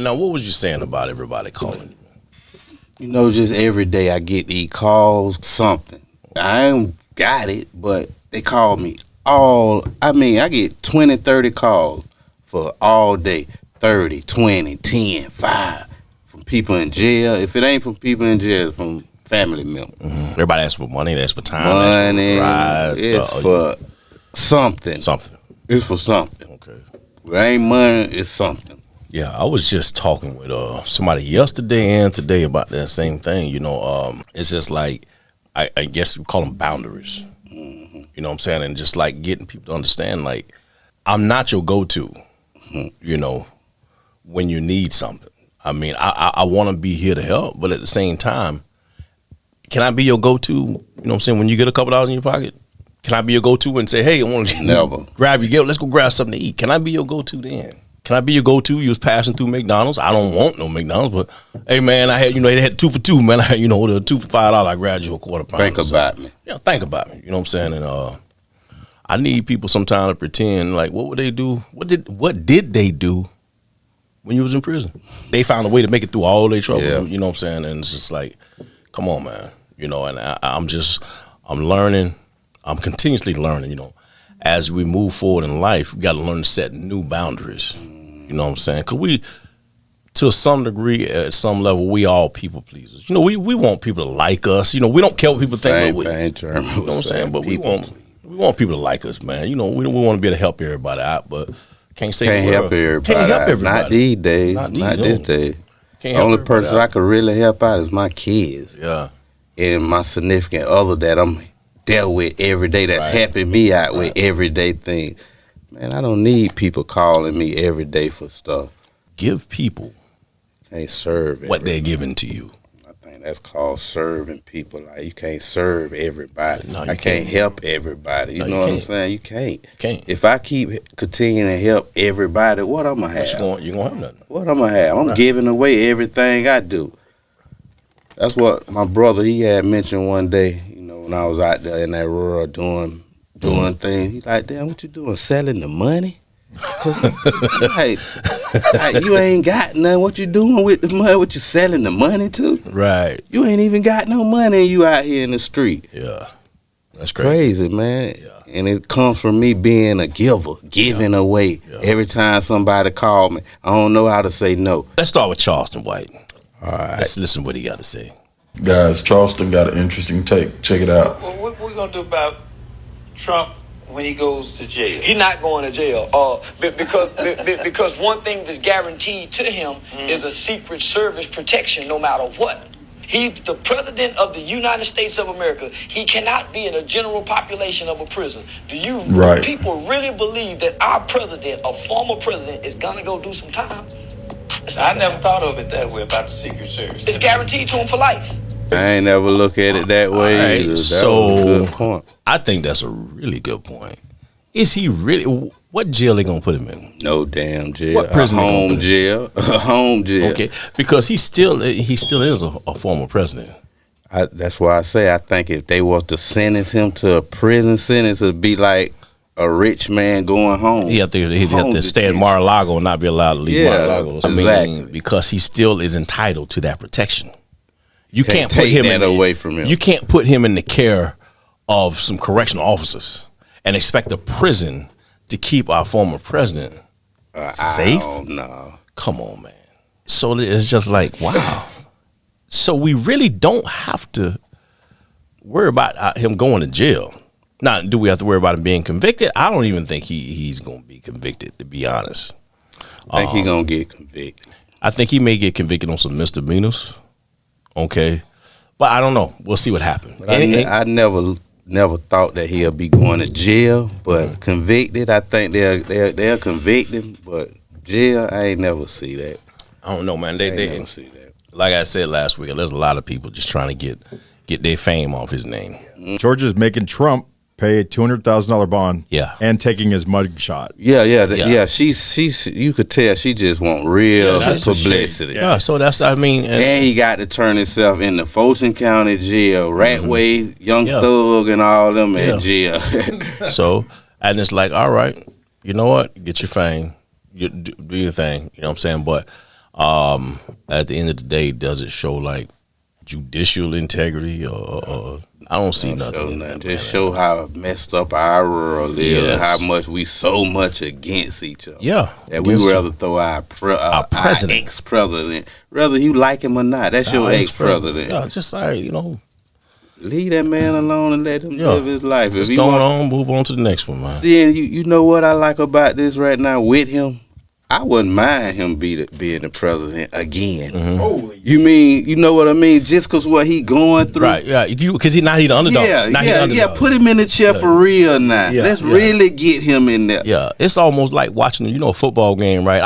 now what was you saying about everybody calling you? Just every day I get these calls, something. I ain't got it, but they call me I get 20, 30 calls for all day. 30, 20, 10, 5 from people in jail. If it ain't from people in jail, it's from family members. Mm-hmm. Everybody asks for money, they ask for time, money, it's for something. It's for something. Okay. If it ain't money, it's something. Yeah, I was just talking with somebody yesterday and today about that same thing. It's just like I guess we call them boundaries. Mm-hmm. You know what I'm saying? And just like getting people to understand, like, I'm not your go-to, when you need something. I mean, I want to be here to help, but at the same time, can I be your go-to, you know what I'm saying, when you get a couple dollars in your pocket? Can I be your go-to and say, hey, I want to Never grab let's go grab something to eat? Can I be your go-to then? Can I be your go-to? You was passing through McDonald's. I don't want no McDonald's, but hey, man, I had, they had 2 for $2, man. I had, the 2 for $5. I grabbed you a quarter pound. Think about me. Yeah, think about me. You know what I'm saying? And I need people sometimes to pretend like, what would they do? What did they do when you was in prison? They found a way to make it through all their trouble. Yeah. You know what I'm saying? And it's just like, come on, man. And I'm learning. I'm continuously learning, As we move forward in life, we got to learn to set new boundaries. You know what I'm saying? Because to some degree, at some level, we all people pleasers. We want people to like us. We don't care what people think. You know what I'm saying? But we want people to like us, man. We want to be able to help everybody out, but can't help everybody. Not these days. Not this day. The only person I could really help out is my kids. Yeah. And my significant other that I'm dealt with every day, that's helping me out with everyday things. Man, I don't need people calling me every day for stuff. Give people can't serve what they're giving to you. I think that's called serving people. Like, you can't serve everybody. No, I can't help everybody. You know what I'm saying? You can't. If I keep continuing to help everybody, what I'm going to have? You're going to have nothing. What I'm going to have? I'm giving away everything I do. That's what my brother, he had mentioned one day, when I was out there in that rural doing things. He's like, damn, what you doing, selling the money? Cause like, you ain't got nothing. What you doing with the money? What you selling the money to? Right. You ain't even got no money and you out here in the street. Yeah. That's crazy, man. Yeah. And it comes from me being a giver, giving away. Yeah. Every time somebody call me, I don't know how to say no. Let's start with Charleston White. All right. Let's listen what he got to say. Guys, Charleston got an interesting take. Check it out. Well, what we going to do about Trump when he goes to jail? He's not going to jail. Because one thing that's guaranteed to him is a Secret Service protection no matter what. He's the president of the United States of America. He cannot be in a general population of a prison. Do you people really believe that our president, a former president, is going to go do some time? I never thought of it that way about the Secret Service. It's guaranteed to him for life. I ain't never look at it that way. Right, so was a good point. I think that's a really good point. Is he really? What jail they gonna put him in? No damn jail. What prison? A home jail. A home jail. Okay, because he still is a former president. That's why I say I think if they was to sentence him to a prison sentence, it'd be like a rich man going home. He'd have to stay in Mar-a-Lago and not be allowed to leave Mar-a-Lago. Exactly. Because he still is entitled to that protection. You can't take put him that away from him. You can't put him in the care of some correctional officers and expect a prison to keep our former president safe. No, come on, man. So it's just like, wow. So we really don't have to worry about him going to jail. Now, do we have to worry about him being convicted? I don't even think he's going to be convicted, to be honest. I think he's going to get convicted. I think he may get convicted on some misdemeanors. Okay. But I don't know. We'll see what happens. I never thought that he'll be going to jail, but convicted, I think they'll convict him, but jail, I ain't never see that. I don't know, man. They never see that. Like I said last week, there's a lot of people just trying to get their fame off his name. Georgia's making Trump pay a $200,000 bond. Yeah. And taking his mug shot. Yeah. She's you could tell she just want real publicity. Yeah. So that's, and he got to turn himself into Folsom County Jail, Ratway, Young Thug, and all them at jail. So, and it's like, all right, you know what? Get your fame. Do your thing. You know what I'm saying? But At the end of the day, does it show like judicial integrity or I don't see nothing Show in nothing. that. Just Man. show how messed up our world is and Yes. how much we so much against each other. Yeah, That we against rather throw our president. ex-president, whether you like him or not. That's your ex-president. Yeah, just like, you know, Leave that man alone and let him Yeah. live his life. If what's he going want, on, move on to the next one, man. Then you know what I like about this right now with him? I wouldn't mind him being the president again. Holy. You mean, you know what I mean? Just because what he going through. Right, yeah, because he the underdog. Yeah, Now he the yeah, underdog. put him in the chair for real now. Yeah, Let's yeah. really get him in there. Yeah, it's almost like watching, a football game, right?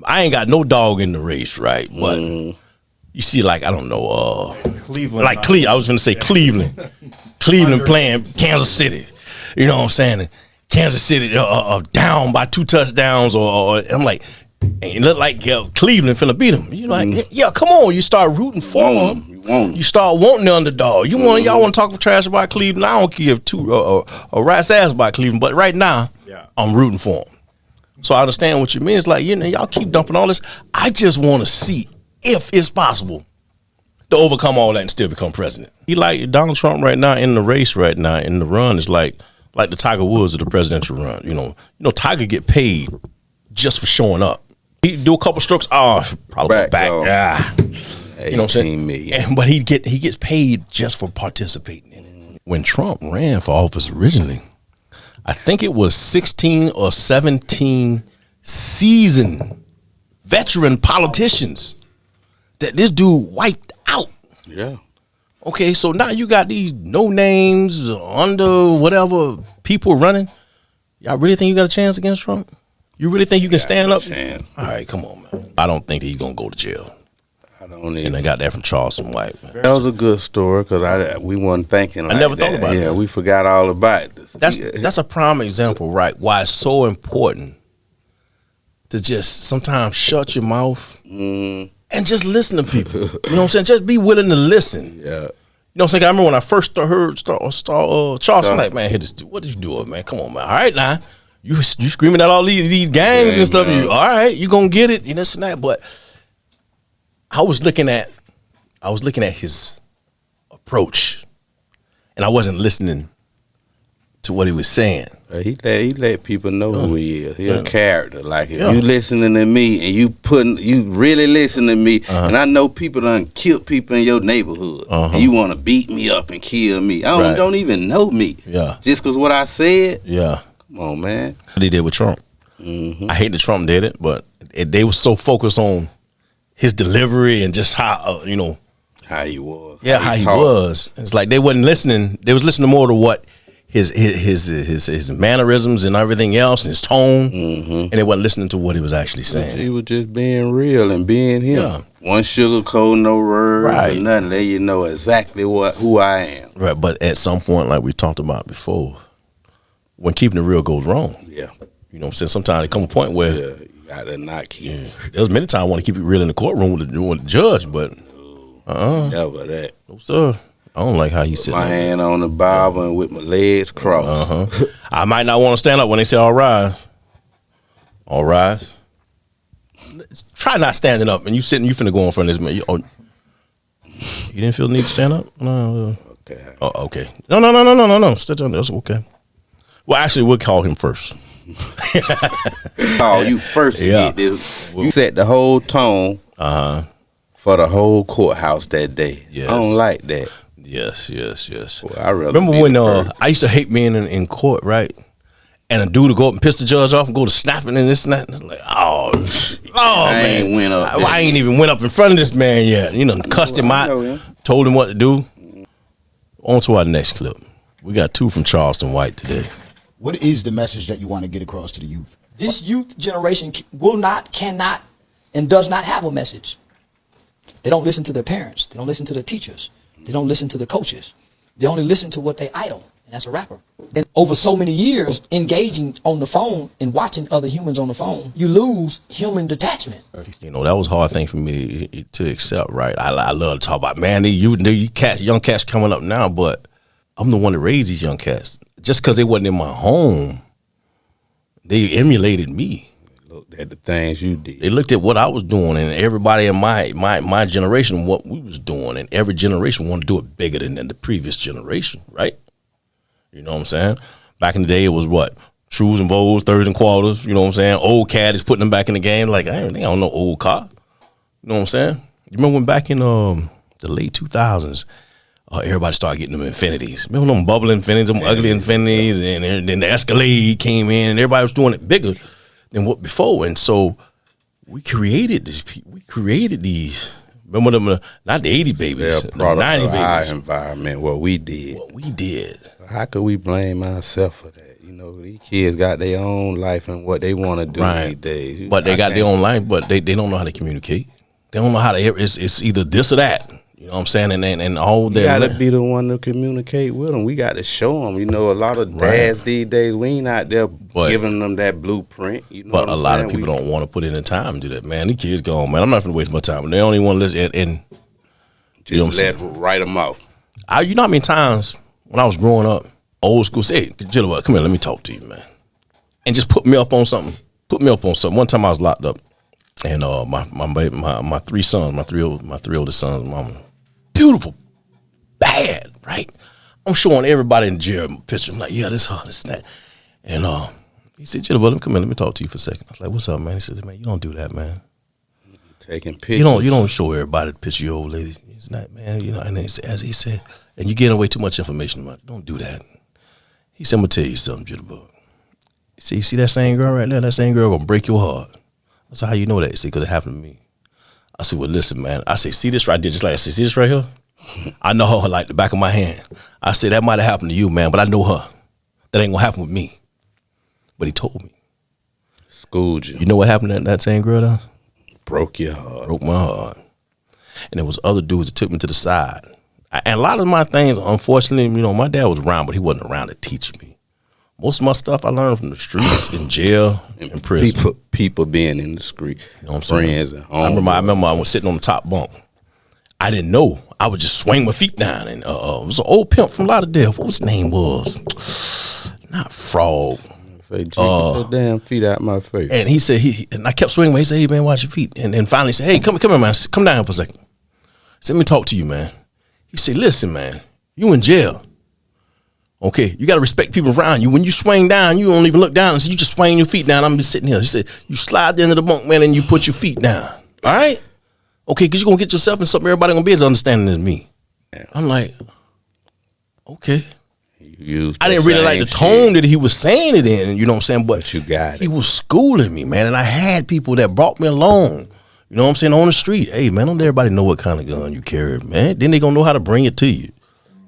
I ain't got no dog in the race, right? But you see, like, I don't know, Cleveland. like I was going to say Cleveland. Cleveland playing Kansas City. You know what I'm saying? Kansas City down by 2 touchdowns, or I'm like, and it look like Cleveland finna beat them. You like, yeah, come on. You start rooting for them. You want him. You start wanting the underdog. Y'all want to talk trash about Cleveland? I don't give a rat's ass about Cleveland, but right now, I'm rooting for them. So I understand what you mean. It's like, y'all keep dumping all this. I just want to see if it's possible to overcome all that and still become president. He like Donald Trump right now in the race right now, in the run is like the Tiger Woods of the presidential run. You know, Tiger get paid just for showing up. He do a couple strokes, probably back. Dog. Yeah. You know what I'm saying? 18 million. But he gets paid just for participating in it. When Trump ran for office originally, I think it was 16 or 17 seasoned veteran politicians that this dude wiped out. Yeah. Okay, so now you got these no names under whatever people running. Y'all really think you got a chance against Trump? You really think you can stand up? chance. All right, come on, man. I don't think he's gonna go to jail. I don't And even. I got that from Charleston White. Man. That was a good story because we weren't thinking. Like never that. thought about it. Yeah, we forgot all about this. That's a prime example, right? Why it's so important to just sometimes shut your mouth and just listen to people. You know what I'm saying? Just be willing to listen. Yeah. You know what I'm saying? I remember when I first heard Charleston, like, man, what did you do, man? Come on, man. All right, now you screaming at all these gangs and stuff. man. You all right? You gonna get it? You know, this and that. But I was looking at his approach, and I wasn't listening to what he was saying. He let people know who he is. He a character. Like if Yeah. you listening to me and you really listen to me, and I know people done killed people in your neighborhood, and you want to beat me up and kill me. I don't even know me. Yeah. Just because what I said. Yeah. Come on, man. What he did with Trump. I hate that Trump did it, but they were so focused on his delivery and just how How he was. how he talked. was. It's like they wasn't listening. They was listening more to what his mannerisms and everything else, and his tone, and they wasn't listening to what he was actually saying. He was just being real and being him. Yeah. One sugarcoat, no words, Right. or nothing. Let you know exactly who I am. Right, but at some point, like we talked about before, when keeping it real goes wrong, Yeah. you know what I'm saying? Sometimes it come a point where Yeah. You gotta not keep there's many times I want to keep it real in the courtroom with the judge, but never that. no sir. I don't like how you sit My there. hand on the Bible and with my legs crossed. I might not want to stand up when they say all rise. All rise. Try not standing up and you sitting, you finna go in front of this man. You didn't feel the need to stand up? No. Okay. Oh, okay. No. Sit down. That's okay. Well, actually, we'll call him first. Oh, you first Yeah. get this. You set the whole tone for the whole courthouse that day. Yes. I don't like that. Yes. Boy, I rather Remember be when the first. I used to hate being in court, right? And a dude would go up and piss the judge off and go to snapping and this and that. And it's like, I man. ain't went up I there. ain't even went up in front of this man yet. You know, cussed him I know out, him. told him what to do. On to our next clip. We got 2 from Charleston White today. What is the message that you want to get across to the youth? This youth generation will not, cannot, and does not have a message. They don't listen to their parents. They don't listen to their teachers. They don't listen to the coaches. They only listen to what they idol, and that's a rapper. And over so many years, engaging on the phone and watching other humans on the phone, you lose human detachment. You know, that was a hard thing for me to accept, right? I love to talk about, man, young cats coming up now, but I'm the one that raised these young cats. Just because they wasn't in my home, they emulated me. looked at the things you did. They looked at what I was doing, and everybody in my generation, what we was doing, and every generation wanted to do it bigger than the previous generation, right? You know what I'm saying? Back in the day, it was what? Trues and Vols, thirds and quarters, you know what I'm saying? Old caddies putting them back in the game. Like, I don't know old car. You know what I'm saying? You remember when back in the late 2000s, everybody started getting them Infinities. Remember them bubble Infinities, them ugly Infinities, and then the Escalade came in, and everybody was doing it bigger than what before. And so we created this. We created these. Remember them? Not the 80 babies, They're a the product 90 of our babies. environment, what we did. What we did. How could we blame ourselves for that? You know, these kids got their own life and what they want to do Right. these days. But they got their own life, but they don't know how to communicate. They don't know how to. It's either this or that. You know what I'm saying? And all You that. got to be the one to communicate with them. We got to show them. You know, a lot of dads these days, we ain't out there giving them that blueprint. You know But what a I'm lot saying? of people don't want to put in the time to do that, man. These kids gone, man. I'm not going to waste my time. They only want to listen. And you know what I'm saying? write them off. You know how many times when I was growing up, old school, say, hey, Jitterbug, come here, let me talk to you, man. And just put me up on something. Put me up on something. One time I was locked up, and my three sons, my three oldest sons, mama, beautiful, bad, right? I'm showing everybody in the jail a picture. I'm like, yeah, this her, this that. And he said, Jitterbug, come here, let me talk to you for a second. I was like, what's up, man? He said, man, you don't do that, man. Taking pictures. You don't show everybody the picture of your old lady. It's not, man. You know, and he said, as he said, and you're giving away too much information about it. Don't do that. He said, I'm gonna tell you something, Jitterbug. He said, you see that same girl right there? That same girl gonna break your heart. I said, how you know that? He said, because it happened to me. I said, well, listen, man. I said, see this right there? Just like I said, see this right here? I know her like the back of my hand. I said, that might have happened to you, man, but I know her. That ain't gonna happen with me. But he told me. Schooled you. You know what happened to that same girl though? Broke your heart. Broke my heart. And there was other dudes that took me to the side. And a lot of my things, unfortunately, you know, my dad was around, but he wasn't around to teach me. Most of my stuff I learned from the streets, in jail, in prison. People being in the street. You know what I'm saying? Friends and home. I remember I was sitting on the top bunk. I didn't know. I would just swing my feet down. And it was an old pimp from Lauderdale. What his name was? Not Frog. Say, get your damn feet out my face. And he said, and I kept swinging, man. He said, hey, man, watch your feet. And then finally he said, hey, come here, man. Come down here for a second. He said, let me talk to you, man. He said, listen, man, you in jail. Okay, you got to respect people around you. When you swing down, you don't even look down. So you just swing your feet down. I'm just sitting here. He said, you slide into the bunk, man, and you put your feet down. All right? Okay, because you're going to get yourself in something everybody going to be as understanding as me. Yeah. I'm like, okay. I didn't really like the tone that he was saying it in, you know what I'm saying? But you got it. He was schooling me, man. And I had people that brought me along, you know what I'm saying, on the street. Hey, man, don't everybody know what kind of gun you carry, man. Then they going to know how to bring it to you.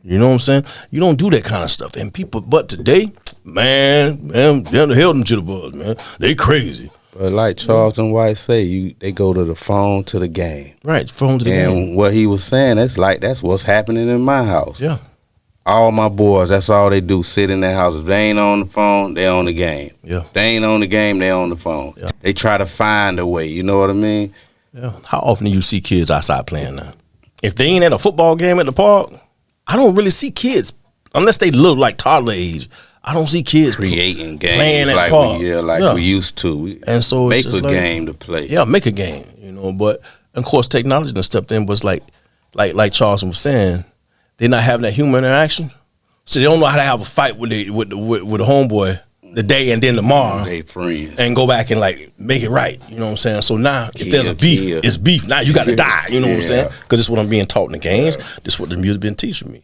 You know what I'm saying? You don't do that kind of stuff. And people, but today, man, they're the hell them jitterbugs, man. They crazy. But like Charleston White say, they go to the phone to the game. Right, phone to the game. And what he was saying, that's what's happening in my house. Yeah. All my boys, that's all they do, sit in their house. If they ain't on the phone, they on the game. Yeah. If they ain't on the game, they on the phone. Yeah. They try to find a way, you know what I mean? Yeah. How often do you see kids outside playing now? If they ain't at a football game at the park, I don't really see kids, unless they look like toddler age. I don't see kids creating games playing at like park. we used to. And so make a game to play. Yeah, make a game, you know. But of course, technology done stepped in. But it's like Charleston was saying, they're not having that human interaction, so they don't know how to have a fight with the homeboy the day and then tomorrow. They friends and go back and like make it right. You know what I'm saying? So now, if there's a beef, it's beef. Now you got to die. You know what I'm saying? Because this is what I'm being taught in the games. This is what the music been teaching me.